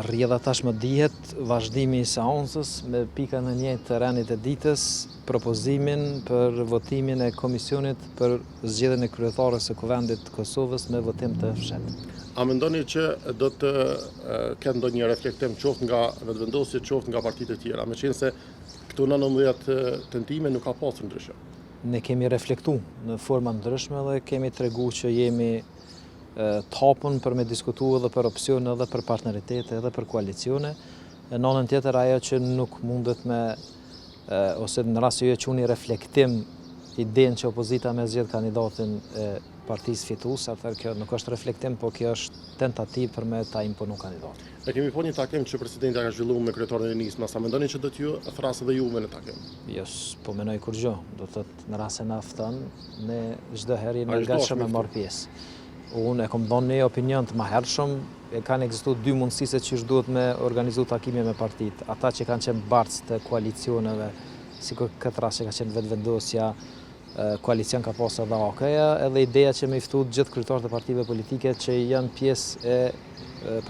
Rrjedha tashmë dihet vazhdimi i seancës me pikën e 1 të rënit e ditës, propozimin për votimin e komisionit për zgjedhjen e kryetarës së Kuvendit të Kosovës me votim të fshehtë. A mendoni që do të ketë ndonjë reflektim qoftë nga vetëvendosjet, qoftë nga partitë e tjera, meqense këtu 19 tentime nuk ka pasur ndryshe? Ne kemi reflektuar në forma ndryshme dhe kemi treguar që jemi të hapur për me diskutu edhe për opsione, edhe për partneritete, edhe për koalicione. Në anën tjetër ajo që nuk mundet me, ose në rast se jo çuni reflektim idenë që opozita me zgjedh kandidatin e partisë fituese, atëherë kjo nuk është reflektim, po kjo është tentativë për me ta imponu kandidatin. Ne kemi po një takim që presidenti ka zhvilluar me kryetarin e nismas, a mendoni që do t'ju thrasë edhe juve në takim? Jo, po mendoj kur gjë, do të thotë në rast se na fton, ne çdo herë jemi gatshëm të marr pjesë. Unë e kom dhënë një opinion të mahershëm, kanë ekzistuar dy mundësi se çish duhet me organizu takime me partitë. Ata që kanë qenë bartës të koalicioneve, sikur këtë rast që ka qenë vetëvendosja, koalicion ka pasur edhe AK-ja, edhe ideja që me i ftu gjithë kryetarët e partive politike që janë pjesë e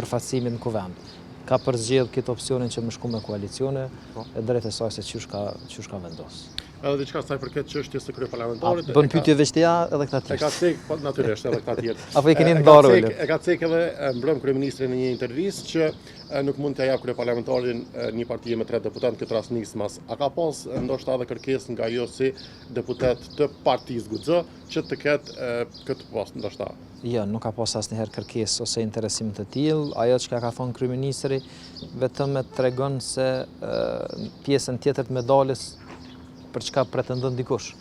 përfaqësimit në kuvend. Ka përzgjedh këtë opsionin që më shku me koalicione, e drejt e saj se çysh ka vendos. Edhe diçka sa i përket çështjes së kryeparlamentarit. Bën pyetje veç teja edhe këta tjerë. E ka cek, po natyrisht edhe këta tjerë. Apo i keni ndarë ulën. E ka cek edhe mbrëm kryeministri në një intervistë që nuk mund t'ia jap kryeparlamentarin një partie me 3 deputat, këtë rast nismas. A ka pas ndoshta edhe kërkesë nga jo si deputet të partisë Guxo që të ketë këtë post ndoshta? Jo, nuk ka pas asnjëherë kërkesë ose interesim të tillë. Ajo që ka thonë kryeministri vetëm e tregon se pjesën tjetër të medalës për çka pretendon dikush,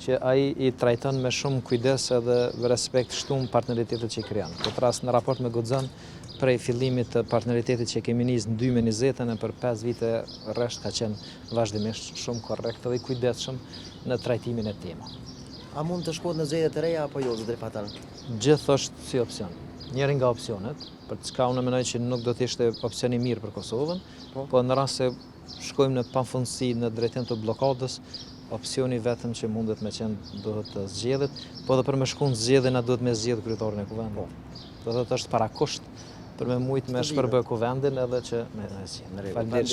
që ai i trajton me shumë kujdes edhe respekt shtum partneritetet që i krijon. Këtë rast në raport me Guxon, prej fillimit të partneritetit që kemi nisë në 2020 e për 5 vite rresht ka qenë vazhdimisht shumë korrekt dhe i kujdesshëm në trajtimin e temave. A mund të shkohet në zgjedhje të reja apo jo, zotëri Fatan? Gjithë është si opsion. Njëri nga opsionet, për çka unë mendoj që nuk do të ishte opsion i mirë për Kosovën, po në rast se shkojmë në pafundësi në drejtim të blokadës, opsioni vetëm që mundet me qenë duhet të zgjedhet, po edhe për me shku në zgjedhje na duhet me zgjedh kryetarin e kuvendit. Do të thotë është parakusht për me mujt me shpërbë kuvendin edhe që me zgjedh.